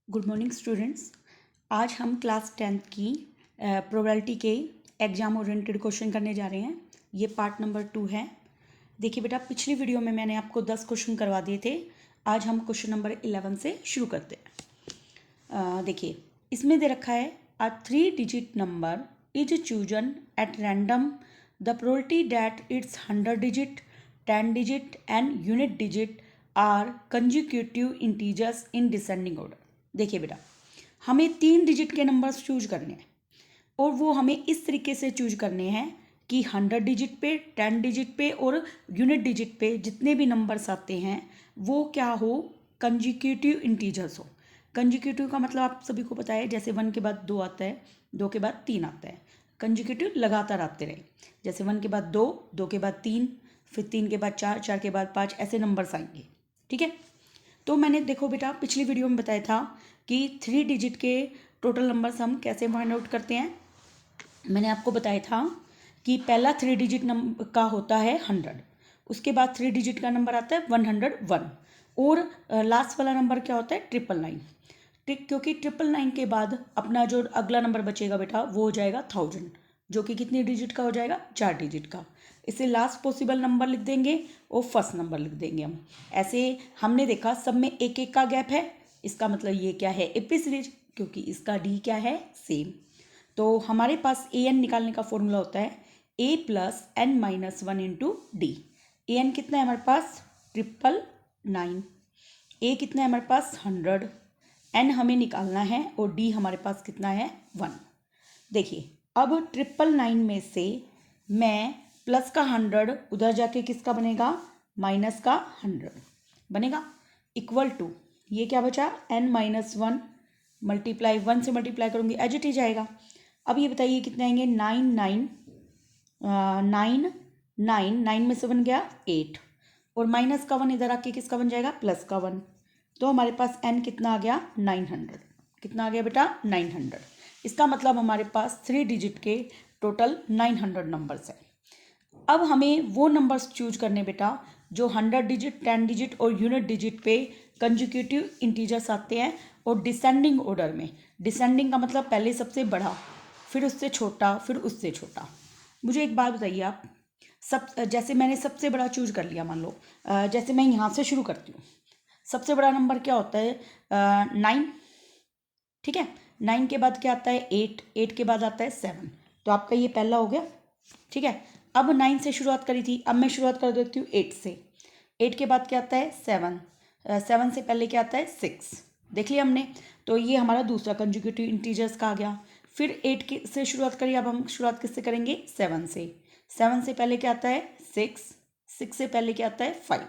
Good morning students. आज हम class 10th की प्रोबेबिलिटी के एग्जाम ओरिएंटेड क्वेश्चन करने जा रहे हैं। ये पार्ट नंबर 2 है। देखिए बेटा, पिछली वीडियो में मैंने आपको 10 क्वेश्चन करवा दिए थे। आज हम क्वेश्चन नंबर 11 से शुरू करते हैं। देखिए, इसमें दे रखा है a 3 digit number is chosen at random, the probability that it's 100 digit, 10 digit and unit digit are consecutive integers in descending order. देखिए बेटा, हमें 3 डिजिट के नंबर्स चूज करने हैं और वो हमें इस तरीके से चूज करने हैं कि 100 डिजिट पे, 10 डिजिट पे और यूनिट डिजिट पे जितने भी नंबर्स आते हैं वो क्या हो, कंजिक्यूटिव इंटीजर्स हो। कंजिक्यूटिव का मतलब आप सभी को पता है, जैसे 1 के बाद 2 आता है, 2 के बाद 3 आता है। कंजिक्यूटिव लगातार आते रहे, जैसे 1 के बाद 2, 2 के बाद 3, फिर 3 के बाद 4, 4 के बाद 5, ऐसे नंबर्स आएंगे। ठीक है, तो मैंने देखो बेटा पिछली वीडियो में बताया था कि 3 डिजिट के टोटल नंबर्स हम कैसे फाइंड आउट करते हैं। मैंने आपको बताया था कि पहला 3 डिजिट नंबर का होता है 100, उसके बाद 3 डिजिट का नंबर आता है 101 और लास्ट वाला नंबर क्या होता है 999। क्योंकि 999 के बाद अपना जो अगला नंबर बचेगा बेटा वो हो जाएगा 1000, जो कि कितनी डिजिट का हो जाएगा, 4 डिजिट का। इसे लास्ट पॉसिबल नंबर लिख देंगे और फर्स्ट नंबर लिख देंगे हम। ऐसे हमने देखा सब में एक एक का गैप है, इसका मतलब ये क्या है, एपी सीरीज, क्योंकि इसका डी क्या है, सेम। तो हमारे पास ए एन निकालने का फॉर्मूला होता है A plus N minus 1 into D. A N कितना है हमारे पास 999, ए कितना है हमारे पास 100, एन हमें निकालना है और डी हमारे पास कितना है 1। देखिए, अब 999 में से मैं प्लस का 100 उधर जाके किसका बनेगा, माइनस का 100 बनेगा, इक्वल टू ये क्या बचा n माइनस 1 मल्टीप्लाई 1 से मल्टीप्लाई करूँगी एज इट इज आएगा। अब ये बताइए कितने आएंगे, 9 में से बन गया 8 और माइनस का 1 इधर आके किसका बन जाएगा, प्लस का 1। तो हमारे पास n कितना आ गया 900। कितना आ गया बेटा 900। इसका मतलब हमारे पास 3 डिजिट के टोटल 900 नंबर्स है। अब हमें वो नंबर्स चूज करने बेटा जो 100 डिजिट, 10 डिजिट और यूनिट डिजिट पे कंजिक्यूटिव इंटीजर्स आते हैं और डिसेंडिंग ऑर्डर में। डिसेंडिंग का मतलब पहले सबसे बड़ा, फिर उससे छोटा, फिर उससे छोटा। मुझे एक बात बताइए आप, जैसे मैंने सबसे बड़ा चूज कर लिया, मान लो जैसे मैं यहाँ से शुरू करती हूँ, सबसे बड़ा नंबर क्या होता है 9। ठीक है, 9 के बाद क्या आता है 8, 8 के बाद आता है 7, तो आपका ये पहला हो गया। ठीक है, अब 9 से शुरुआत करी थी, अब मैं शुरुआत कर देती हूँ 8 से। 8 के बाद क्या आता है 7, 7 से पहले क्या आता है 6, देख लिया हमने। तो ये हमारा दूसरा कंजुगेटिव इंटीजर्स का आ गया। फिर 8 के से शुरुआत करिए, अब हम शुरुआत किससे करेंगे 7 से। 7 से पहले क्या आता है 6, 6 से पहले क्या आता है 5,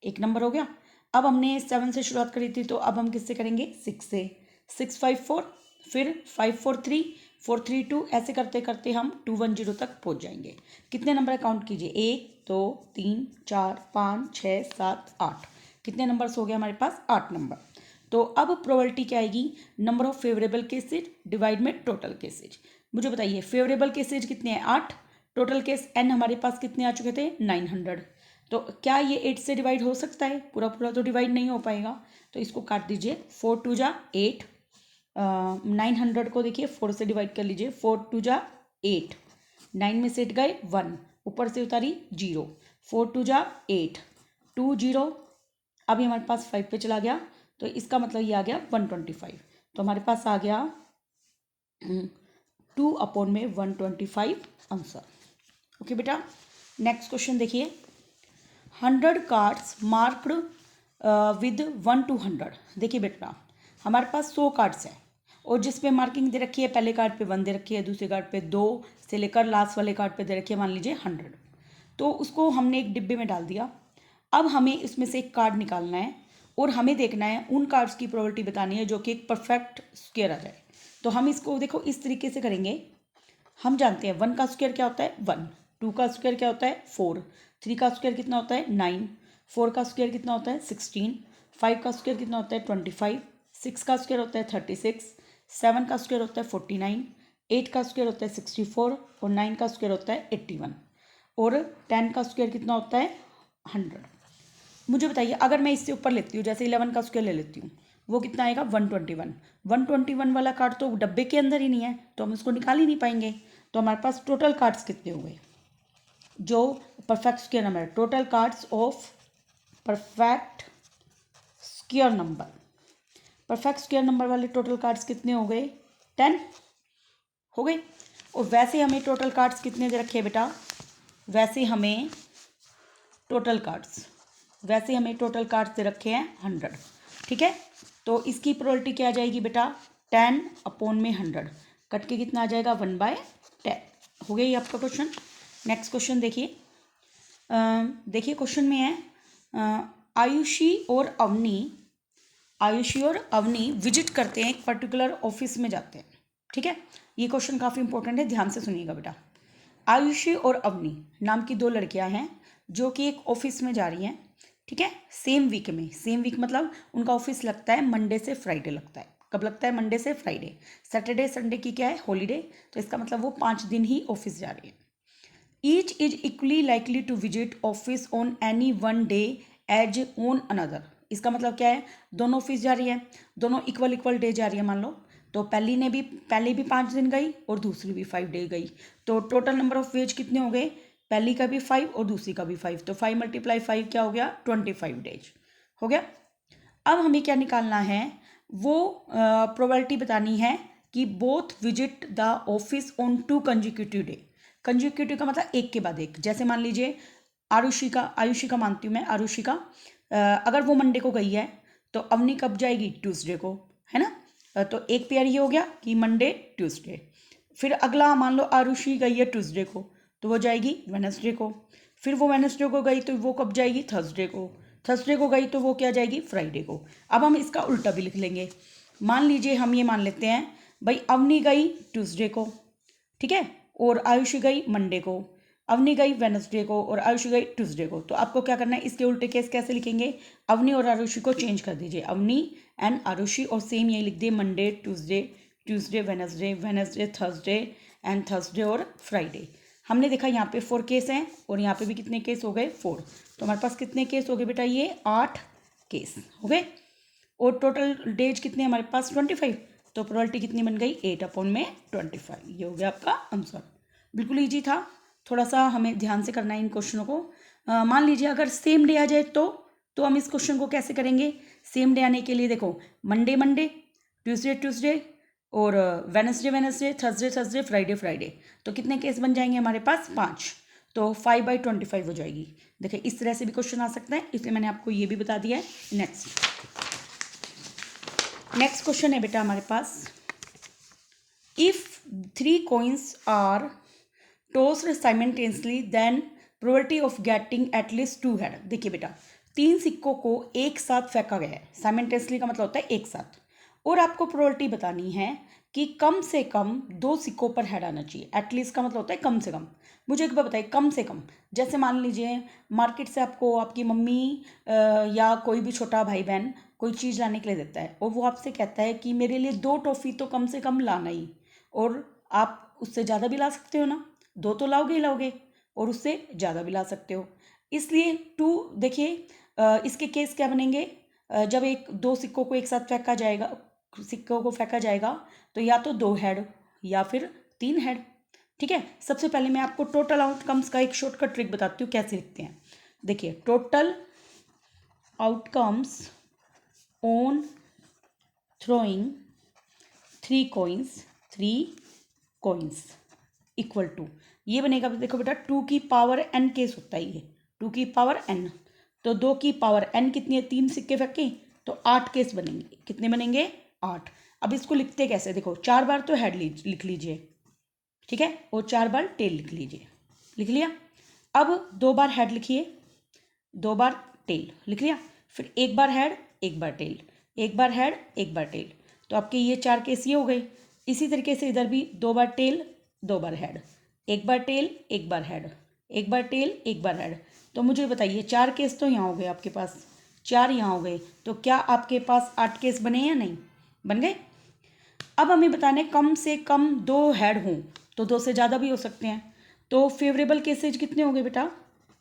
एक नंबर हो गया। अब हमने 7 से शुरुआत करी थी, तो अब हम किससे करेंगे 6 से। 6 5 4, फिर 5 4 3, 4 3 2, ऐसे करते करते हम 210 तक पहुंच जाएंगे। कितने नंबर काउंट कीजिए, 1 2 3 4 5 6 7 8, कितने नंबर्स हो गए हमारे पास 8 नंबर। तो अब प्रोबेबिलिटी क्या आएगी, number of favourable cases divide में टोटल केसेज। मुझे बताइए फेवरेबल केसेज कितने हैं 8, टोटल केस एन हमारे पास कितने आ चुके थे 900। तो क्या ये 8 से डिवाइड हो सकता है, पूरा पूरा तो डिवाइड नहीं हो पाएगा, तो इसको काट दीजिए। 4 2 जा 8, 900 को देखिए 4 से डिवाइड कर लीजिए, 4 2 जा 8, 9 में से गए 1, ऊपर से उतारी 0, 4 2 जा 8, 2 0, अभी हमारे पास 5 पे चला गया, तो इसका मतलब ये आ गया 125। तो हमारे पास आ गया 2/125 आंसर। ओके बेटा, नेक्स्ट क्वेश्चन देखिए। 100 कार्ड्स मार्क्ड विद 1 to 100। देखिए बेटा, हमारे पास 100 कार्ड्स हैं और जिसपे मार्किंग दे रखी है, पहले कार्ड पे 1 दे रखी है, दूसरे कार्ड पे 2 से लेकर लास्ट वाले कार्ड पे दे रखी है मान लीजिए 100। तो उसको हमने एक डिब्बे में डाल दिया। अब हमें इसमें से एक कार्ड निकालना है और हमें देखना है उन कार्ड्स की प्रोबेबिलिटी बतानी है जो कि एक परफेक्ट स्क्वायर आ जाए। तो हम इसको देखो इस तरीके से करेंगे। हम जानते हैं 1 का स्क्वायर क्या होता है 1, 2 का स्क्वायर क्या होता है 4, 3 का स्क्वायर कितना होता है 9, 4 का स्क्वायर कितना होता है 16, 5 का स्क्वायर कितना होता है 25, 6 का स्क्वायर होता है 36, 7 का स्क्वायर होता है 49, 8 का स्क्वायर होता है 64 और 9 का स्क्वायर होता है 81 और 10 का स्क्वायर कितना होता है 100। मुझे बताइए अगर मैं इससे ऊपर लेती हूँ, जैसे 11 का स्क्वायर ले लेती हूँ, वो कितना आएगा 121। 121 वाला कार्ड तो डब्बे के अंदर ही नहीं है, तो हम इसको निकाल ही नहीं पाएंगे। तो हमारे पास टोटल कार्ड्स कितने हुए जो perfect square number, total cards of perfect square number, perfect square number वाले टोटल कार्ड्स कितने हो गए 10 हो गए। और वैसे हमें टोटल कार्ड्स कितने दे रखे हैं बेटा, वैसे हमें टोटल कार्ड्स दे रखे हैं 100, ठीक है। तो इसकी प्रोबेबिलिटी क्या आ जाएगी बेटा 10/100, कट के कितना आ जाएगा 1/10। हो गया ये आपका क्वेश्चन। नेक्स्ट क्वेश्चन देखिए, देखिए क्वेश्चन में है आयुषी और अवनी विजिट करते हैं, एक पर्टिकुलर ऑफिस में जाते हैं, ठीक है। ये क्वेश्चन काफ़ी इंपॉर्टेंट है, ध्यान से सुनिएगा बेटा। आयुषी और अवनी नाम की दो लड़कियां हैं जो कि एक ऑफिस में जा रही हैं, ठीक है। सेम वीक में, सेम वीक मतलब उनका ऑफिस लगता है मंडे से फ्राइडे लगता है। कब लगता है, मंडे से फ्राइडे। सैटरडे संडे की क्या है, हॉलीडे, तो इसका मतलब वो 5 दिन ही ऑफिस जा रही है। Each is equally likely to visit office on any one day as on another. इसका मतलब क्या है, दोनों ऑफिस जा रही है, दोनों इक्वल डे जा रही है। मान लो तो पहले भी 5 दिन गई और दूसरी भी 5 डे गई, तो टोटल नंबर ऑफ डेज कितने हो गए, पहली का भी 5 और दूसरी का भी 5, तो 5 × 5 क्या हो गया 25 डेज हो गया। अब हमें क्या निकालना है, वो प्रोबेबिलिटी बतानी है कि both visit the office on 2 consecutive day. Consecutive का मतलब एक के बाद एक। जैसे मान लीजिए आयुषी का मानती हूँ मैं, आयुषी का अगर वो मंडे को गई है तो अवनी कब जाएगी, ट्यूसडे को, है ना। तो एक पेयर ये हो गया कि मंडे ट्यूसडे। फिर अगला मान लो आरुषि गई है ट्यूसडे को तो वो जाएगी वेडनेसडे को। फिर वो वेडनेसडे को गई तो वो कब जाएगी, थर्सडे को। थर्सडे को गई तो वो क्या जाएगी, फ्राइडे को। अब हम इसका उल्टा भी लिख लेंगे। मान लीजिए हम ये मान लेते हैं भाई अवनी गई ट्यूसडे को, ठीक है, और आयुषी गई मंडे को, अवनी गई वेडनेसडे को और आयुषी गई ट्यूसडे को। तो आपको क्या करना है, इसके उल्टे केस कैसे लिखेंगे, अवनी और आरुषि को चेंज कर दीजिए, अवनी एंड आरुषि, और सेम यही लिख दिए Monday Tuesday Wednesday Thursday and Thursday और फ्राइडे। हमने देखा यहाँ पे 4 केस हैं और यहाँ पे भी कितने केस हो गए 4। तो हमारे पास कितने केस हो गए बेटा, ये 8 केस हो गए। और टोटल डेज कितने हमारे पास 25, तो प्रोबेबिलिटी कितनी बन गई 8/25। ये हो गया आपका आंसर। बिल्कुल ईजी था, थोड़ा सा हमें ध्यान से करना है इन क्वेश्चनों को। मान लीजिए अगर सेम डे आ जाए तो हम इस क्वेश्चन को कैसे करेंगे। सेम डे आने के लिए देखो मंडे ट्यूसडे और वेडनेसडे थर्सडे फ्राइडे, तो कितने केस बन जाएंगे हमारे पास 5, तो 5/25 हो जाएगी। देखिए इस तरह से भी क्वेश्चन आ सकता है, इसलिए मैंने आपको ये भी बता दिया है। नेक्स्ट क्वेश्चन है बेटा हमारे पास, if 3 coins are tossed simultaneously then probability of getting at least 2 head. देखिए बेटा 3 सिक्कों को एक साथ फेंका गया है, साइमल्टेनियसली का मतलब होता है एक साथ, और आपको प्रोबेबिलिटी बतानी है कि कम से कम 2 सिक्कों पर हेड आना चाहिए। एटलीस्ट का मतलब होता है कम से कम। मुझे एक बार बताइए कम से कम, जैसे मान लीजिए मार्केट से आपको आपकी मम्मी या कोई भी छोटा भाई बहन कोई चीज़ लाने के लिए देता है और वो आपसे कहता है कि मेरे लिए 2 टॉफ़ी तो कम से कम लाना ही, और आप उससे ज़्यादा भी ला सकते हो ना, 2 तो लाओगे ही लाओगे और उससे ज़्यादा भी ला सकते हो। इसलिए 2 देखिए इसके केस क्या बनेंगे, जब 2 सिक्कों को एक साथ फेंका जाएगा तो या तो 2 हेड या फिर 3 हेड, ठीक है। सबसे पहले मैं आपको टोटल आउटकम्स का एक शॉर्टकट ट्रिक बताती हूँ कैसे लिखते हैं। देखिए total outcomes on throwing 3 coins equal to, ये बनेगा देखो बेटा 2 की पावर n केस होता है ये, 2 की पावर n, तो 2 की पावर n कितनी है, 3 सिक्के फेंके तो 8 केस बनेंगे। कितने बनेंगे 8। अब इसको लिखते कैसे, देखो 4 बार तो हेड लिख लीजिए, ठीक है, और 4 बार टेल लिख लीजिए, लिख लिया। अब 2 बार हेड लिखिए, 2 बार टेल लिख लिया, फिर 1 बार हेड 1 बार टेल, 1 बार हेड 1 बार टेल, तो आपके ये 4 केस ये हो गए। इसी तरीके से इधर भी 2 बार टेल 2 बार हेड, 1 बार टेल 1 बार हेड, 1 बार टेल 1 बार हेड। तो मुझे बताइए 4 केस तो यहाँ हो गए आपके पास, 4 यहाँ हो गए, तो क्या आपके पास 8 केस बने या नहीं, बन गए। अब हमें बताना है कम से कम 2 हेड हों, तो 2 से ज़्यादा भी हो सकते हैं। तो फेवरेबल केसेज कितने हो गए बेटा,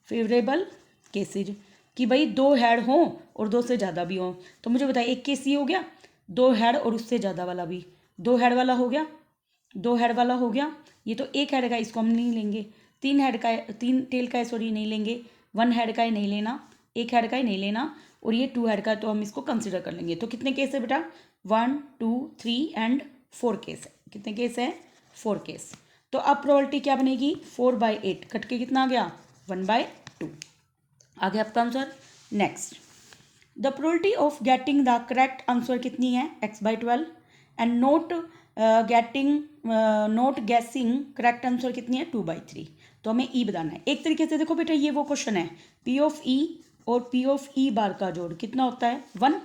फेवरेबल केसेज कि भाई 2 हेड हों और 2 से ज़्यादा भी हों। तो मुझे बताइए, एक केस ये हो गया, 2 हेड और उससे ज़्यादा वाला भी, 2 हेड वाला हो गया, 2 हेड वाला हो गया। ये तो 1 हेड का, इसको हम नहीं लेंगे। 3 हेड का, 3 टेल का है, सॉरी नहीं लेंगे। 1 हेड का ही नहीं लेना, 1 हेड का ही नहीं लेना, और ये 2 हेड का, तो हम इसको कंसिडर कर लेंगे। तो कितने केस है बेटा? 1 2 3 एंड 4 केस है। कितने केस है? 4 केस। तो अब प्रोबेबिलिटी क्या बनेगी? 4/8 कट के कितना आ गया? 1/2 आ गया आपका answer. Next, the probability of getting the correct answer कितनी है? x/12 and note guessing correct answer कितनी है? 2/3। तो हमें ई बताना है। एक तरीके से देखो बेटा, ये वो क्वेश्चन है, पी ऑफ ई और पी ऑफ ई बार का जोड़ कितना होता है? 1।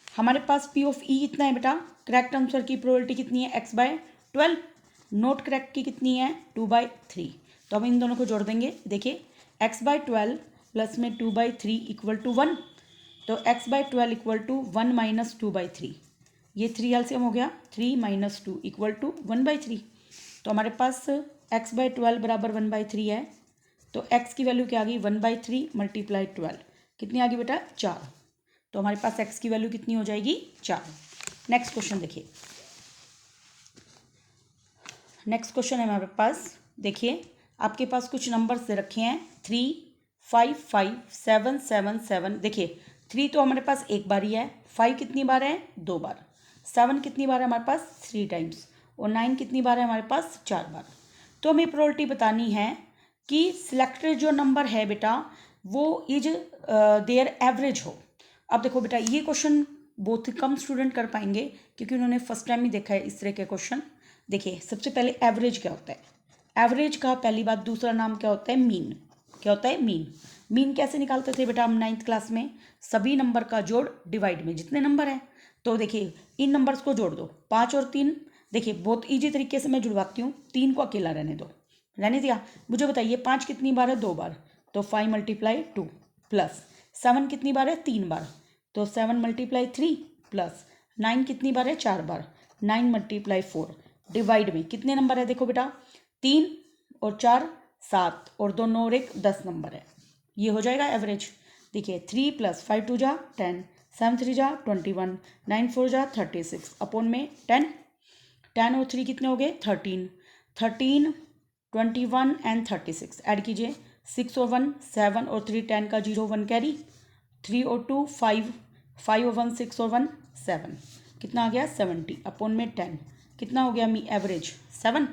हमारे पास पी ऑफ ई कितना है बेटा? करेक्ट आंसर की प्रोबेबिलिटी कितनी है? x/12। नोट करेक्ट की कितनी है? 2/3। तो हम इन दोनों को जोड़ देंगे। देखिए, x/12 प्लस में 2/3 इक्वल टू 1। तो x/12 इक्वल टू 1 माइनस 2/3। ये 3 एलसीएम हो गया, 3 माइनस 2 इक्वल टू 1/3। तो हमारे पास x/12 बराबर 1/3 है। तो x की वैल्यू क्या आ गई? 1/3 मल्टीप्लाई 12 कितनी आ गई बेटा? 4। तो हमारे पास x की वैल्यू कितनी हो जाएगी? 4। नेक्स्ट क्वेश्चन देखिए, नेक्स्ट क्वेश्चन है हमारे पास। देखिए, आपके पास कुछ नंबर्स दे रखे हैं 3 5 5 7 7 7। देखिए, 3 तो हमारे पास एक बार ही है, 5 कितनी बार है? 2 बार, 7 कितनी बार है हमारे पास? 3 टाइम्स, और 9 कितनी बार है हमारे पास? 4 बार। तो हमें प्रोबेबिलिटी बतानी है कि सिलेक्टेड जो नंबर है बेटा वो इज देयर एवरेज हो। अब देखो बेटा, ये क्वेश्चन बहुत ही कम स्टूडेंट कर पाएंगे क्योंकि उन्होंने फर्स्ट टाइम ही देखा है इस तरह के क्वेश्चन। देखिए, सबसे पहले एवरेज क्या होता है? एवरेज का पहली बात, दूसरा नाम क्या होता है? मीन। क्या होता है? मीन। मीन कैसे निकालते थे बेटा हम 9th क्लास में? सभी नंबर का जोड़ डिवाइड में जितने नंबर हैं। तो देखिए, इन नंबर्स को जोड़ दो, 5 और 3। देखिए, बहुत ईजी तरीके से मैं जुड़वाती हूँ। 3 को अकेला रहने दो, रहने दिया। मुझे बताइए, 5 कितनी बार है? 2 बार, तो 5 मल्टीप्लाई 2 प्लस 7 कितनी बार है? 3 बार, तो 7 मल्टीप्लाई 3 प्लस 9 कितनी बार है? 4 बार, 9 मल्टीप्लाई 4 डिवाइड में कितने नंबर है? देखो बेटा, 3 और 4 7 और 2 9 और 1 10 नंबर है। ये हो जाएगा एवरेज। देखिए, 3 प्लस 5 2 जा 10, 7 3 जा 21, 9 4 जा 36 अपॉन में 10। 10 और 3 कितने हो गए? 13, 13 21 एंड 36 ऐड कीजिए। 6 और 1 7 और 3 10 का 0 1 कैरी, 3 और 2 5, 5 और 1 6 और 1 7, कितना आ गया? 70 अपॉन में 10, कितना हो गया मी एवरेज? 7।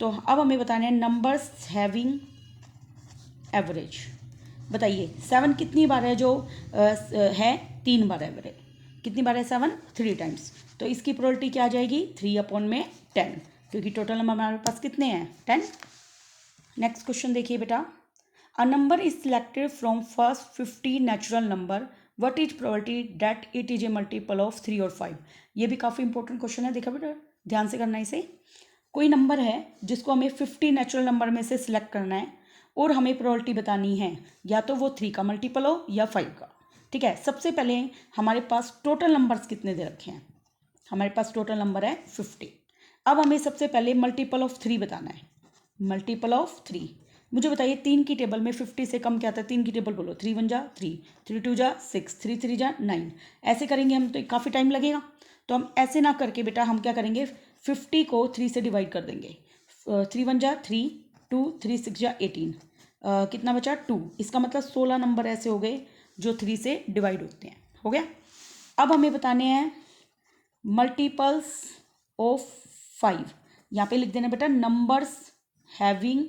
तो अब हमें बताना है नंबर्स हैविंग एवरेज। बताइए, 7 कितनी बार है? जो है 3 बार एवरेज। कितनी बार है 7? 3 टाइम्स। तो इसकी प्रोबेबिलिटी क्या आ जाएगी? 3 अपॉन में 10, क्योंकि टोटल नंबर हमारे पास कितने हैं? 10। नेक्स्ट क्वेश्चन देखिए बेटा, a number is selected from first 50 natural number, what is probability that it is a multiple of 3 और 5? ये भी काफ़ी इंपॉर्टेंट क्वेश्चन है, देखा बेटा, ध्यान से करना इसे। कोई नंबर है जिसको हमें 50 नेचुरल नंबर में से सिलेक्ट करना है और हमें प्रोबेबिलिटी बतानी है या तो वो 3 का मल्टीपल हो या 5 का। ठीक है, सबसे पहले हमारे पास टोटल नंबर्स कितने दे रखे हैं? हमारे पास टोटल नंबर है 50। अब हमें सबसे पहले मल्टीपल ऑफ 3 बताना है। मल्टीपल ऑफ 3, मुझे बताइए 3 की टेबल में 50 से कम क्या आता है? 3 की टेबल बोलो। 3 1 जा 3, 3 2 जा 6, 3 3 जा 9। ऐसे करेंगे हम तो काफ़ी टाइम लगेगा। तो हम ऐसे ना करके बेटा हम क्या करेंगे, 50 को 3 से डिवाइड कर देंगे। 3 1 जा 3, 2 3 6 जा 18, कितना बचा? 2। इसका मतलब 16 नंबर ऐसे हो गए जो 3 से डिवाइड होते हैं। हो गया। अब हमें बताने हैं मल्टीपल्स ऑफ 5। यहाँ पे लिख देना बेटा नंबर्स हैविंग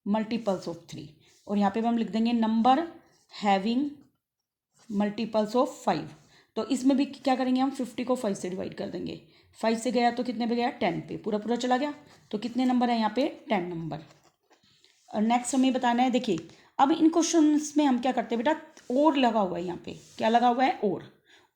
मल्टीपल्स ऑफ 3, और यहाँ पे हम लिख देंगे नंबर हैविंग मल्टीपल्स ऑफ 5। तो इसमें भी क्या करेंगे हम? 50 को 5 से डिवाइड कर देंगे। 5 से गया तो कितने पे गया? 10 पे, पूरा पूरा चला गया। तो कितने नंबर है यहाँ पे? 10 नंबर। और नेक्स्ट हमें बताना है, देखिए अब इन क्वेश्चंस में हम क्या करते हैं बेटा, और लगा हुआ है यहाँ पे। क्या लगा हुआ है?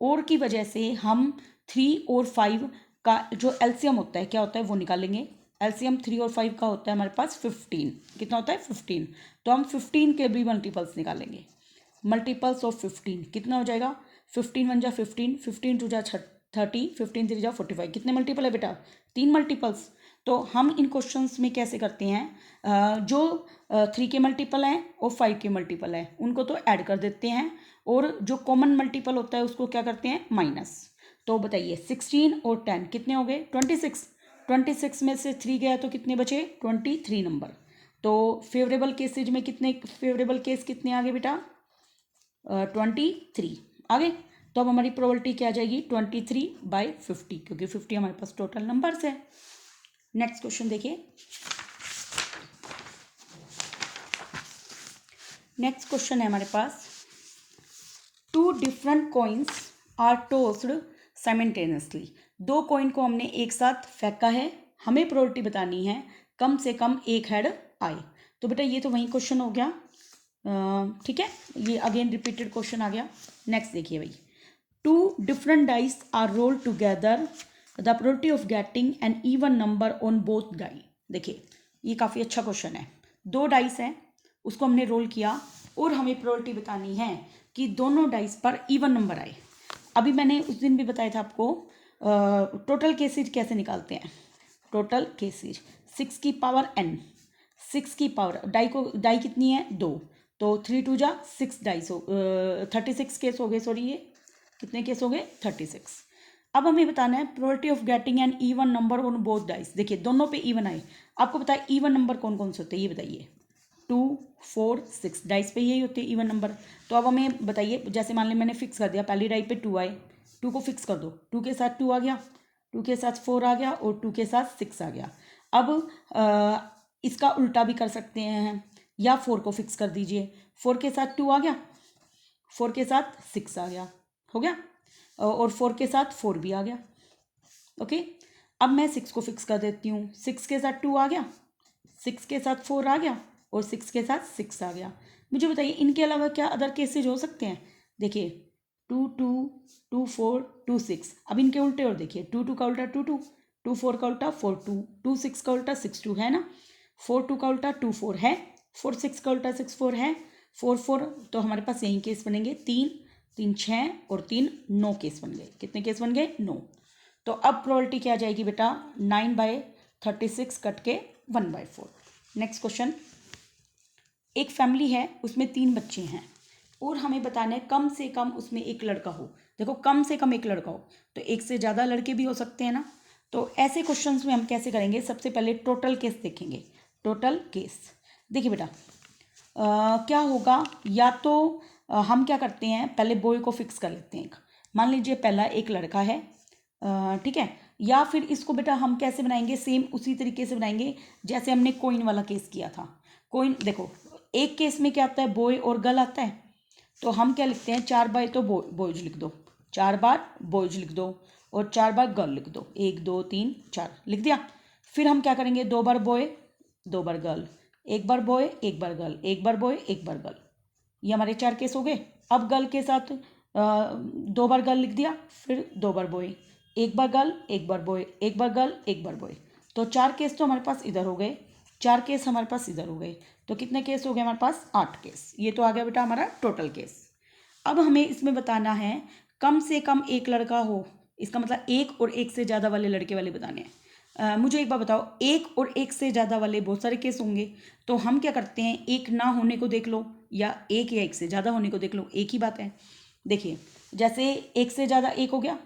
और की वजह से हम 3 और 5 का जो एलसीएम होता है क्या होता है वो निकालेंगे। एलसीएम 3 और 5 का होता है हमारे पास 15। कितना होता है? 15। तो हम 15 के भी मल्टीपल्स निकालेंगे। मल्टीपल्स ऑफ 15 कितना हो जाएगा? 15 1 जा 15, 15 2 जा 30, 15 3 जा 45। कितने मल्टीपल है बेटा? 3 मल्टीपल्स। तो हम इन क्वेश्चंस में कैसे करते हैं, जो 3 के मल्टीपल हैं और 5 के मल्टीपल हैं उनको तो ऐड कर देते हैं, और जो कॉमन मल्टीपल होता है उसको क्या करते हैं, माइनस। तो बताइए 16 और 10 कितने हो गए, 26। 26 में से 3 गया तो कितने बचे, 23 नंबर। तो फेवरेबल केसेज में कितने फेवरेबल केस कितने आ गए बेटा, 23 आ गए। तो अब हमारी प्रोबेबिलिटी क्या आ जाएगी, 23/50, क्योंकि 50 हमारे पास टोटल नंबर्स है। नेक्स्ट क्वेश्चन देखिए। नेक्स्ट क्वेश्चन है हमारे पास, 2 different coins are tossed simultaneously. 2 coin को हमने एक साथ फेंका है, हमें प्रोबेबिलिटी बतानी है कम से कम एक हेड आए। तो बेटा ये तो वही क्वेश्चन हो गया, ठीक है, ये अगेन रिपीटेड क्वेश्चन आ गया। नेक्स्ट देखिए भाई, 2 different dice are rolled together, the probability of getting an even number on both die. देखिए ये काफ़ी अच्छा क्वेश्चन है। 2 डाइस हैं, उसको हमने रोल किया और हमें प्रोबेबिलिटी बतानी है कि दोनों डाइस पर इवन नंबर आए। अभी मैंने उस दिन भी बताया था आपको टोटल केसेज कैसे निकालते हैं। टोटल केसेज 6 की पावर n, 6 की पावर डाई कितनी है, 2, तो 3 2 जा 6 डाइस हो 36 केस हो गए, सॉरी ये कितने केस हो गए, 36। अब हमें बताना है probability of getting an even number on both dice. देखिए दोनों पे इवन आए, आपको पता है इवन नंबर कौन कौन से होते हैं, ये बताइए, 2 4 6 डाइस पे यही होते हैं इवन नंबर। तो अब हमें बताइए, जैसे मान ली मैंने फिक्स कर दिया, पहली डाई पे 2 आए, 2 को फिक्स कर दो, 2 के साथ 2 आ गया, 2 के साथ 4 आ गया और 2 के साथ 6 आ गया। अब इसका उल्टा भी कर सकते हैं, या 4 को फिक्स कर दीजिए, 4 के साथ 2 आ गया, 4 के साथ 6 आ गया, हो गया, और 4 के साथ 4 भी आ गया। ओके, अब मैं 6 को फिक्स कर देती हूँ, 6 के साथ 2 आ गया, 6 के साथ 4 आ गया और 6 के साथ 6 आ गया। मुझे बताइए इनके अलावा क्या अदर केसेज हो सकते हैं। देखिए 2 2 2 4 2 6, अब इनके उल्टे और देखिए, 2 2 का उल्टा 2 2, 2 4 का उल्टा 4 2, 2 6 का उल्टा 6 2 है ना, 4 2 का उल्टा 2 4 है, 4 6 का उल्टा 6 4 है, 4 4, तो हमारे पास यही केस बनेंगे, 3 3 6 और 3 9 केस बन गए। कितने केस बन गए, 9। तो अब प्रोबेबिलिटी क्या आ जाएगी बेटा, 9/36 कट के 1/4। नेक्स्ट क्वेश्चन, एक फैमिली है उसमें 3 बच्चे हैं और हमें बताना है कम से कम उसमें एक लड़का हो। देखो कम से कम एक लड़का हो, तो एक से ज़्यादा लड़के भी हो सकते हैं ना। तो ऐसे क्वेश्चंस में हम कैसे करेंगे, सबसे पहले टोटल केस देखेंगे। टोटल केस देखिए बेटा, क्या होगा, या तो हम क्या करते हैं, पहले बॉय को फिक्स कर लेते हैं। मान लीजिए पहला एक लड़का है, ठीक है, या फिर इसको बेटा हम कैसे बनाएंगे, सेम उसी तरीके से बनाएंगे जैसे हमने कोइन वाला केस किया था। कोइन देखो, एक केस में क्या आता है, बॉय और गर्ल आता है, तो हम क्या लिखते हैं, 4 बार तो बॉयज लिख दो, 4 बार बॉयज लिख दो और 4 बार गर्ल लिख दो, 1 2 3 4 लिख दिया। फिर हम क्या करेंगे, 2 बार बॉय 2 बार गर्ल, 1 बार बॉय 1 बार गर्ल, 1 बार बॉय 1 बार गर्ल, ये हमारे 4 केस हो गए। अब गर्ल के साथ 2 बार गर्ल लिख दिया, फिर 2 बार बॉय, 1 बार गर्ल 1 बार बॉय, 1 बार गर्ल 1 बार बॉय, तो 4 केस तो हमारे पास इधर हो गए, 4 केस हमारे पास इधर हो गए, तो कितने केस हो गए हमारे पास, 8 केस। ये तो आ गया बेटा हमारा टोटल केस। अब हमें इसमें बताना है कम से कम एक लड़का हो, इसका मतलब एक और एक से ज़्यादा वाले लड़के वाले बताने हैं। मुझे एक बात बताओ, एक और एक से ज़्यादा वाले बहुत सारे केस होंगे, तो हम क्या करते हैं, एक ना होने को देख लो या एक से ज़्यादा होने को देख लो, एक ही बात है। देखिए जैसे एक से ज़्यादा एक हो गया,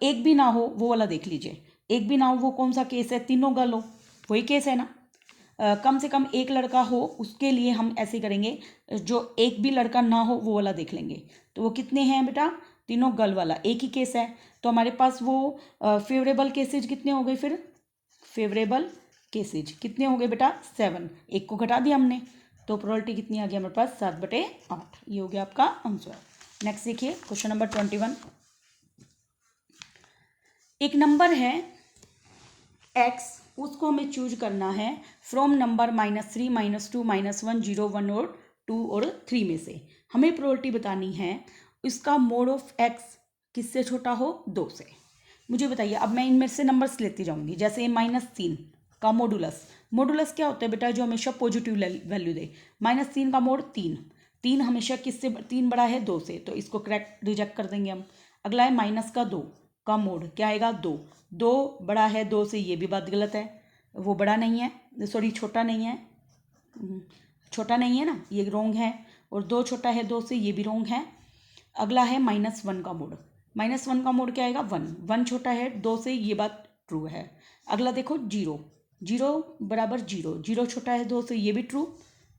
एक भी ना हो वो वाला देख लीजिए, एक भी ना हो वो कौन सा केस है, तीनों गर्ल हो, वही केस है ना। कम से कम एक लड़का हो, उसके लिए हम ऐसे करेंगे, जो एक भी लड़का ना हो वो वाला देख लेंगे। तो वो कितने हैं बेटा, तीनों गर्ल वाला एक ही केस है, तो हमारे पास वो फेवरेबल केसेज कितने हो गए, फिर फेवरेबल केसेज कितने हो गए बेटा, 7, एक को घटा दिया हमने, तो प्रोबेबिलिटी कितनी आ गई हमारे पास, 7/8। ये हो गया आपका आंसर। नेक्स्ट देखिए क्वेश्चन नंबर 21। एक नंबर है x, उसको हमें चूज करना है फ्रॉम नंबर -3 -2 -1 0 1 और 2 और 3 में से। हमें प्रोबेबिलिटी बतानी है इसका मोड ऑफ x किससे छोटा हो, 2 से। मुझे बताइए, अब मैं इनमें से नंबर्स लेती जाऊंगी, जैसे -3 का मॉडुलस, मॉडुलस क्या होता है बेटा, जो हमेशा पॉजिटिव वैल्यू दे। -3 का मोड 3, 3 हमेशा किससे, 3 बड़ा है 2 से, तो इसको करेक्ट रिजेक्ट कर देंगे हम। अगला है -2 का मोड, क्या आएगा, 2, 2 बड़ा है 2 से, ये भी बात गलत है। वो बड़ा नहीं है, सॉरी छोटा नहीं है, छोटा नहीं है ना, ये रोंग है। और 2 छोटा है 2 से, ये भी रोंग है। अगला है -1 का मोड। -1 का मोड क्या आएगा? 1। 1 छोटा है 2 से, ये बात ट्रू है। अगला देखो 0। 0 बराबर 0। 0 छोटा है 2 से, ये भी ट्रू।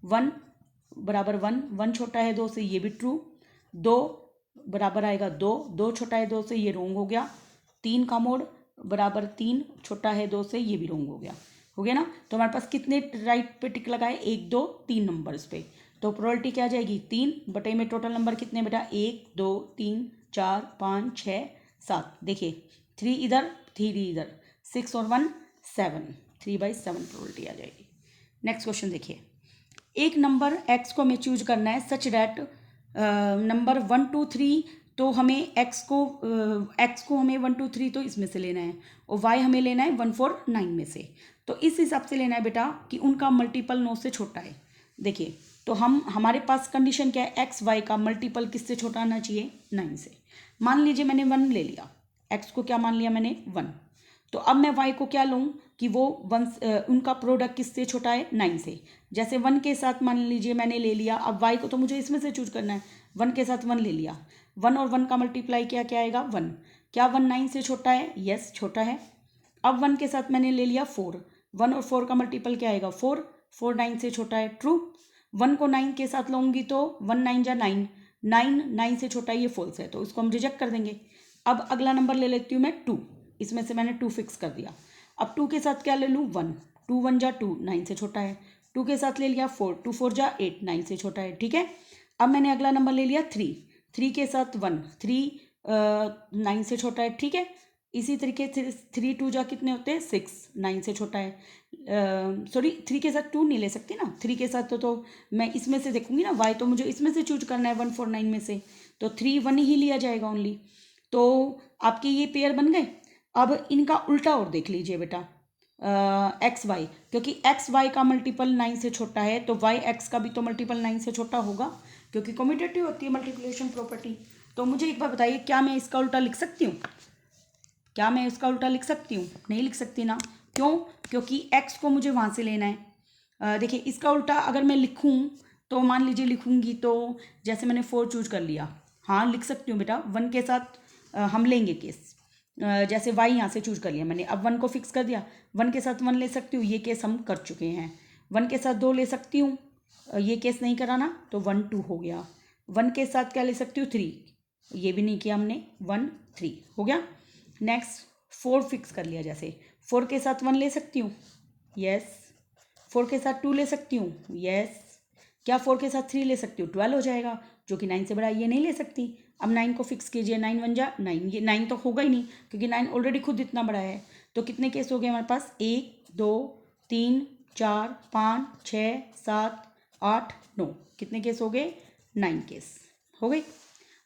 1 बराबर 1। 1 छोटा है 2 से, ये भी ट्रू। 2 बराबर आएगा 2। 2 छोटा है 2 से, ये रोंग हो गया। 3 का मोड बराबर 3 छोटा है 2 से, ये भी रोंग हो गया। हो गया ना? तो हमारे पास कितने राइट पे टिक लगाए? 1 2 3 नंबर्स पे। तो प्रोबेबिलिटी क्या आ जाएगी? 3 बटे में टोटल नंबर कितने बेटा? 1 2 3 4 5 6 7। देखिए 3 इधर 3 इधर, 6 और 1 7, 3/7 प्रोबेबिलिटी आ जाएगी। नेक्स्ट क्वेश्चन देखिए, एक नंबर x को हमें चूज करना है सच डैट नंबर 1 2 3, तो हमें x को हमें 1 2 3 तो इसमें से लेना है, और y हमें लेना है 1 4 9 में से। तो इस हिसाब से लेना है बेटा कि उनका मल्टीपल 9 से छोटा है। देखिए तो हमारे पास कंडीशन क्या है? एक्स वाई का मल्टीपल किससे छोटा आना चाहिए? 9 से। मान लीजिए मैंने 1 ले लिया, x को क्या मान लिया मैंने? 1। तो अब मैं y को क्या लूँ कि वो उनका प्रोडक्ट किससे छोटा है? 9 से। जैसे 1 के साथ मान लीजिए मैंने ले लिया, अब y को तो मुझे इसमें से चूज करना है। 1 के साथ 1 ले लिया, 1 और 1 का मल्टीप्लाई क्या क्या आएगा? 1। क्या 1 9 से छोटा है? यस छोटा है। अब 1 के साथ मैंने ले लिया 4, 1 और 4 का मल्टीपल क्या आएगा? 4। 4 9 से छोटा है, ट्रू। 1 को 9 के साथ लूँगी तो 1 9 जा 9, 9 9 से छोटा है, ये फॉल्स है, तो इसको हम रिजेक्ट कर देंगे। अब अगला नंबर ले लेती हूँ मैं 2, इसमें से मैंने 2 फिक्स कर दिया। अब 2 के साथ क्या ले लूँ? 1, 2 1 जा 2, 9 से छोटा है। 2 के साथ ले लिया 4, 2 4 जा 8, 9 से छोटा है, ठीक है। अब मैंने अगला नंबर ले लिया 3, 3 के साथ 1, 3 9 से छोटा है, ठीक है। इसी तरीके से 3 2 जा कितने होते हैं? 6, 9 से छोटा है। सॉरी 3 के साथ 2 नहीं ले सकती ना, 3 के साथ तो मैं इसमें से देखूंगी ना, y तो मुझे इसमें से चूज करना है 1 4 9 में से, तो 3 1 ही लिया जाएगा ओनली। तो आपके ये पेयर बन गए। अब इनका उल्टा और देख लीजिए बेटा, एक्स वाई, क्योंकि एक्स वाई का मल्टीपल 9 से छोटा है, तो वाई एक्स का भी तो मल्टीपल 9 से छोटा होगा, क्योंकि कम्यूटेटिव होती है मल्टीप्लिकेशन प्रॉपर्टी। तो मुझे एक बार बताइए, क्या मैं इसका उल्टा लिख सकती हूँ? क्या मैं इसका उल्टा लिख सकती हूँ? नहीं लिख सकती ना। क्यों? क्योंकि x को मुझे वहाँ से लेना है। देखिए इसका उल्टा अगर मैं लिखूँ, तो मान लीजिए लिखूँगी तो जैसे मैंने 4 चूज कर लिया, हाँ लिख सकती हूँ बेटा। 1 के साथ हम लेंगे केस, जैसे y यहाँ से चूज कर लिया मैंने, अब 1 को फिक्स कर दिया, 1 के साथ 1 ले सकती हूँ, ये केस हम कर चुके हैं। 1 के साथ 2 ले सकती हूँ, ये केस नहीं कराना, तो 1 2 हो गया। 1 के साथ क्या ले सकती हूँ? 3, ये भी नहीं किया हमने, 1 3 हो गया। नेक्स्ट 4 फिक्स कर लिया, जैसे 4 के साथ 1 ले सकती हूँ, यस। 4 के साथ 2 ले सकती हूँ, यस। क्या 4 के साथ 3 ले सकती हूँ? 12 हो जाएगा, जो कि 9 से बड़ा, ये नहीं ले सकती। अब 9 को फिक्स कीजिए, 9 1 जा 9, ये 9 तो होगा ही नहीं, क्योंकि 9 ऑलरेडी खुद इतना बड़ा है। तो कितने केस हो गए हमारे पास? 1 2 3 4 5 6 7 8 9, कितने केस हो गए? 9 केस हो गए।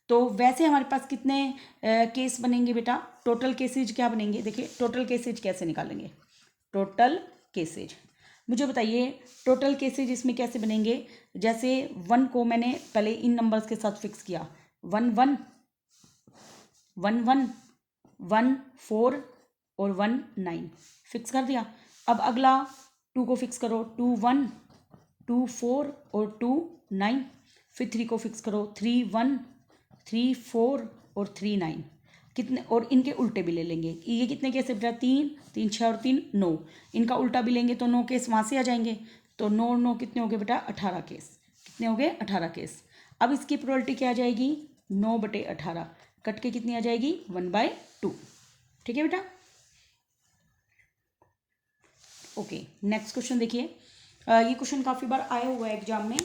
तो वैसे हमारे पास कितने केस बनेंगे बेटा? टोटल केसेज क्या बनेंगे? देखिए टोटल केसेज कैसे निकालेंगे? टोटल केसेज मुझे बताइए, टोटल केसेज इसमें कैसे बनेंगे? जैसे 1 को मैंने पहले इन नंबर्स के साथ फिक्स किया, 1 1 1 1 1 4 और 1 9 फिक्स कर दिया। अब अगला 2 को फिक्स करो, 2 1 2 4 और 2 9। फिर 3 को फिक्स करो, 3 1 3 4 और 3 9। कितने? और इनके उल्टे भी ले लेंगे, ये कितने केस है बेटा? 3 3 6 और 3 9। इनका उल्टा भी लेंगे तो 9 केस वहाँ से आ जाएंगे, तो 9 9 कितने हो गए बेटा? 18 केस। कितने हो गए? 18 केस। अब इसकी प्रोबेबिलिटी क्या आ जाएगी? 9 बटे 18 कट के कितनी आ जाएगी? 1/2। ठीक है बेटा, ओके। नेक्स्ट क्वेश्चन देखिए, ये क्वेश्चन काफ़ी बार आया हुआ है एग्जाम में।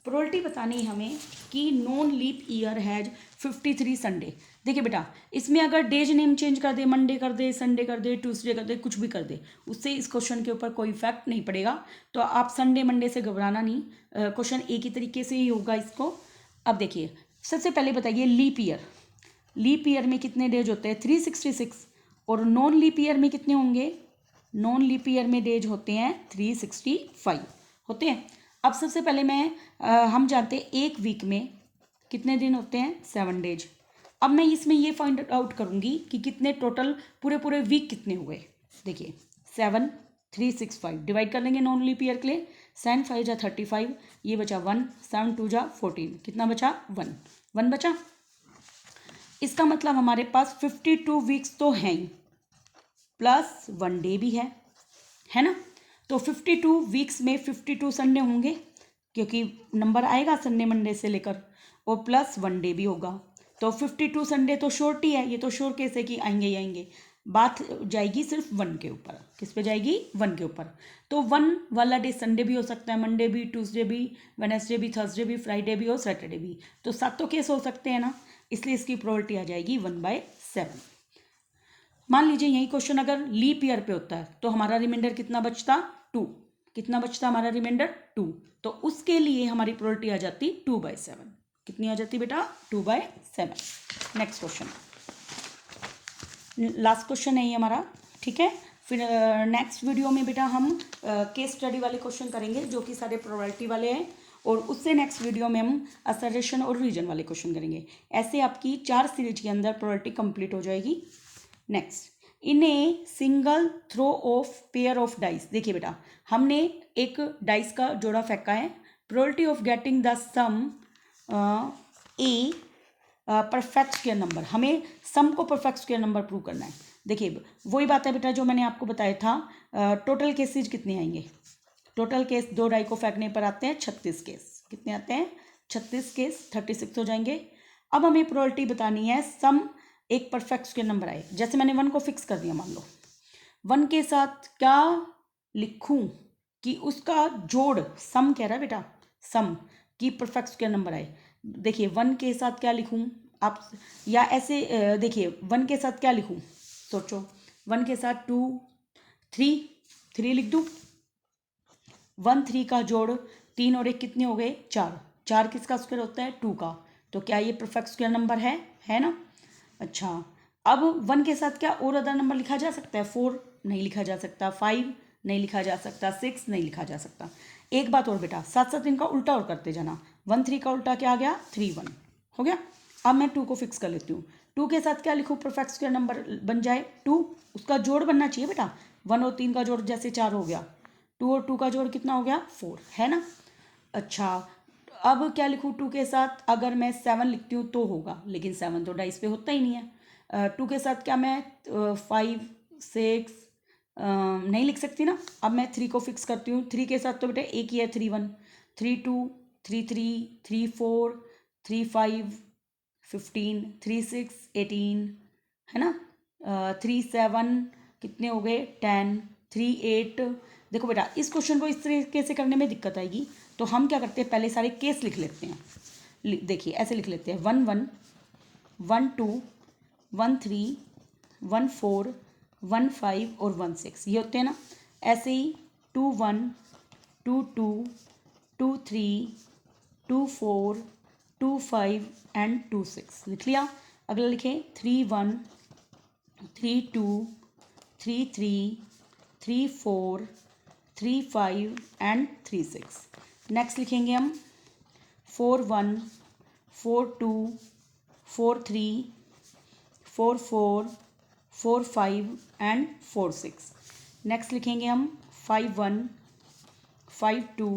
प्रोबेबिलिटी बतानी है हमें कि non leap year has 53 Sunday. देखिए बेटा, इसमें अगर डेज नेम चेंज कर दे, मंडे कर दे, संडे कर दे, ट्यूसडे कर दे, कुछ भी कर दे, उससे इस क्वेश्चन के ऊपर कोई इफेक्ट नहीं पड़ेगा। तो आप संडे मंडे से घबराना नहीं, क्वेश्चन एक ही तरीके से ही होगा इसको। अब देखिए सबसे पहले बताइए, लीप ईयर, लीप ईयर में कितने डेज होते हैं? 366। और नॉन लीप ईयर में कितने होंगे? नॉन लीप ईयर में डेज होते हैं 365 होते हैं। अब सबसे पहले हम जानते हैं एक वीक में कितने दिन होते हैं? 7 डेज। अब मैं इसमें ये फाइंड आउट करूंगी कि कितने टोटल पूरे वीक कितने हुए। देखिए 7 365 डिवाइड कर लेंगे नॉन लीप ईयर के लिए। 7 5 जा 35, ये बचा 1, 7 2 जा 14, कितना बचा 1 बचा। इसका मतलब हमारे पास 52 वीक्स तो हैं ही, प्लस 1 डे भी है ना। तो 52 वीक्स में 52 संडे होंगे, क्योंकि नंबर आएगा संडे मंडे से लेकर, और प्लस 1 डे भी होगा। तो 52 संडे तो शॉर्ट ही है, ये तो श्योर केस है कि आएंगे ही आएंगे। बात जाएगी सिर्फ 1 के ऊपर। किस पे जाएगी? 1 के ऊपर। तो 1 वाला डे संडे भी हो सकता है, मंडे भी, ट्यूसडे भी, वेडनेसडे भी, थर्सडे भी, फ्राइडे भी और सैटरडे भी। तो 7 तो केस हो सकते हैं ना, इसलिए इसकी प्रोबेबिलिटी आ जाएगी 1/7। मान लीजिए यही क्वेश्चन अगर लीप ईयर पे होता है तो हमारा रिमाइंडर कितना बचता? 2। कितना बचता हमारा रिमाइंडर? 2। तो उसके लिए हमारी प्रोबेबिलिटी आ जाती 2/7। कितनी आ जाती बेटा? 2/7। नेक्स्ट क्वेश्चन, लास्ट क्वेश्चन है ये हमारा, ठीक है। फिर नेक्स्ट वीडियो में बेटा हम केस स्टडी वाले क्वेश्चन करेंगे जो कि सारे प्रोबेबिलिटी वाले हैं, और उससे नेक्स्ट वीडियो में हम असर्शन और रीजन वाले क्वेश्चन करेंगे। ऐसे आपकी 4 सीरीज के अंदर प्रोबेबिलिटी कंप्लीट हो जाएगी। Next, in a single throw of pair of dice. देखिए बेटा, हमने एक डाइस का जोड़ा फेंका है, probability of getting the sum a perfect square number, हमें सम को परफेक्ट स्क्वायर नंबर प्रूव करना है। देखिए वही बात है बेटा जो मैंने आपको बताया था, टोटल केसेज कितने आएंगे? टोटल केस 2 डाई को फेंकने पर आते हैं 36 केस। कितने आते हैं? 36 केस, 36 हो जाएंगे। अब हमें प्रोबेबिलिटी बतानी है सम एक परफेक्ट स्क्वायर नंबर आए। जैसे मैंने 1 को फिक्स कर दिया, मान लो 1 के साथ क्या लिखूं कि उसका जोड़, सम कह रहा है बेटा, सम की परफेक्ट स्क्वायर नंबर आए। देखिए 1 के साथ क्या लिखूं आप, या ऐसे देखिए 1 के साथ क्या लिखूं, सोचो। 1 के साथ 2 3 लिख दूं। 1 3 का जोड़ 3 और 1 कितने हो गए? 4। 4 किसका स्क्वायर होता है? 2 का। तो क्या ये परफेक्ट स्क्वायर नंबर है ना। अच्छा, अब 1 के साथ क्या और अदर नंबर लिखा जा सकता है? 4 नहीं लिखा जा सकता, 5 नहीं लिखा जा सकता, 6 नहीं लिखा जा सकता। एक बात और बेटा, साथ साथ इनका उल्टा और करते जाना। 1 3 का उल्टा क्या आ गया? 3 1 हो गया। अब मैं 2 को फिक्स कर लेती हूँ। 2 के साथ क्या लिखूँ परफेक्ट स्क्वायर नंबर बन जाए? 2, उसका जोड़ बनना चाहिए बेटा। 1 और 3 का जोड़ जैसे 4 हो गया, 2 और 2 का जोड़ कितना हो गया? 4, है ना। अच्छा, अब क्या लिखूँ 2 के साथ? अगर मैं 7 लिखती हूँ तो होगा, लेकिन 7 तो डाइस पे होता ही नहीं है। 2 के साथ क्या मैं 5 6 नहीं लिख सकती ना। अब मैं 3 को फिक्स करती हूँ। 3 के साथ तो बेटा एक ही है, 3 1 3 2 3 3 3 4 3 5 15 3 6 18, है ना। 3 7 कितने हो गए? 10 3 8। देखो बेटा इस क्वेश्चन को इस तरीके से करने में दिक्कत आएगी, तो हम क्या करते हैं पहले सारे केस लिख लेते हैं। देखिए ऐसे लिख लेते हैं 1 1 1 2 1 3 1 4 1 5 और 1 6, ये होते हैं ना। ऐसे ही 2 1 2 2 2 3 2 4 2 5 एंड 2 6 लिख लिया। अगला लिखें 3 1 3 2 3 3 3 4 3 5 एंड 3 6। नेक्स्ट लिखेंगे हम 4 1 4 2 4 3 4 4 4 5 एंड 4 6। नेक्स्ट लिखेंगे हम 5 1 5 2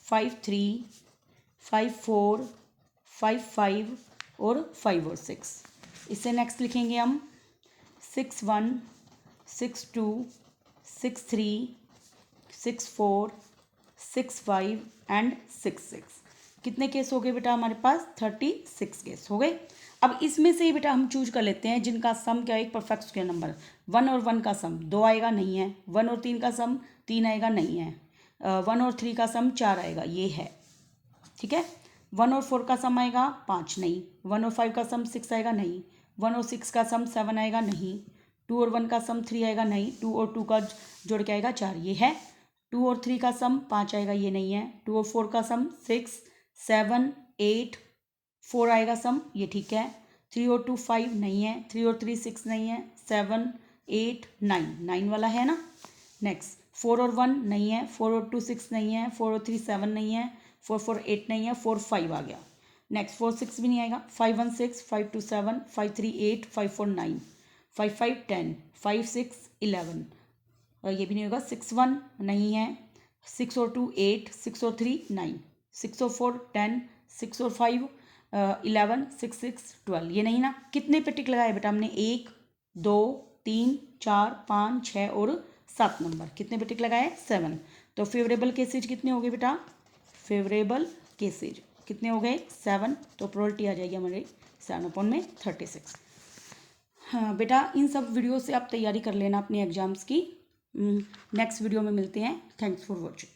5 3 5 4 5 5 और 5 और 6। इससे नेक्स्ट लिखेंगे हम 6 1 6 2 6 3 6 4 6 5 एंड 6 6। कितने केस हो गए बेटा हमारे पास? 36 केस हो गए। अब इसमें से ही बेटा हम चूज कर लेते हैं जिनका सम क्या है? एक परफेक्ट स्क्वायर नंबर। 1 और 1 का सम 2 आएगा, नहीं है। 1 और 3 का सम 3 आएगा, नहीं है। 1 और 3 का सम 4 आएगा, ये है, ठीक है। 1 और 4 का सम आएगा 5, नहीं। 1 और 5 का सम 6 आएगा, नहीं। 1 और 6 का सम 7 आएगा, नहीं। 2 और 1 का सम 3 आएगा, नहीं। 2 और 2 का जोड़ के आएगा 4, ये है। 2 और 3 का सम 5 आएगा, ये नहीं है। 2 और 4 का सम 6 7 8 4 आएगा सम, ये ठीक है। 3 और 2 5 नहीं है। 3 और 3 6 नहीं है। 7 8 9 9 वाला है ना। नेक्स्ट 4 और 1 नहीं है। 4 और 2 6 नहीं है। 4 और 3 7 नहीं है। 4 4 8 नहीं है। 4 5 आ गया। नेक्स्ट 4 6 भी नहीं आएगा। 5 1 6 5 2 7 5 3 8 5 4 9 5 5 10 5 6 11 और ये भी नहीं होगा। 6 1 नहीं है, 6 और 2 8, 6 और 3 9, 6 और 4 10, 6 और 5 11, 6 6 12, ये नहीं ना। कितने पे टिक लगाए बेटा हमने? 1 2 3 4 5 6 और 7 नंबर। कितने पे टिक लगाए? 7। तो फेवरेबल केसेज कितने हो गए बेटा? फेवरेबल केसेज कितने हो गए? 7। तो प्रोबेबिलिटी आ जाएगी हमारी 7/36। हाँ बेटा, इन सब वीडियो से आप तैयारी कर लेना अपने एग्जाम्स की। नेक्स्ट वीडियो में मिलते हैं। Thanks for watching.